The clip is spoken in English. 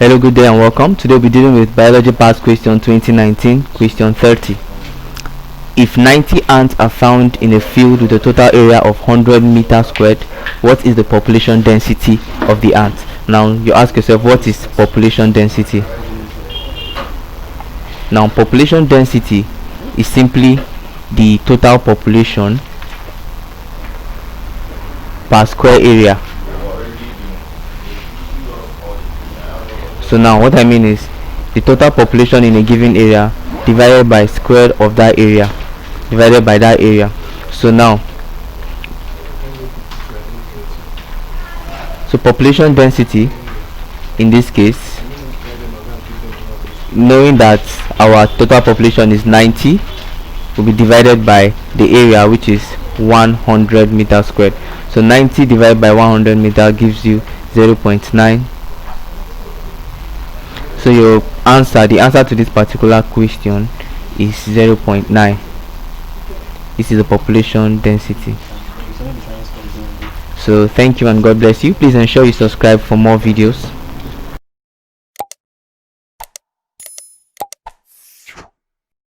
Hello, good day and welcome. Today we'll be dealing with Biology Past Question 2019, question 30. If 90 ants are found in a field with a total area of 100 meters squared, what is the population density of the ants? Now you ask yourself, what is population density? Now population density is simply the total population per square area. So now what I mean is the total population in a given area divided by square of that area divided by that area. So now population density in this case, knowing that our total population is 90, will be divided by the area, which is 100 meters squared. So 90 divided by 100 meter gives you 0.9. So your answer, the answer to this particular question is 0.9. This is the population density. So thank you and God bless you. Please ensure you subscribe for more videos.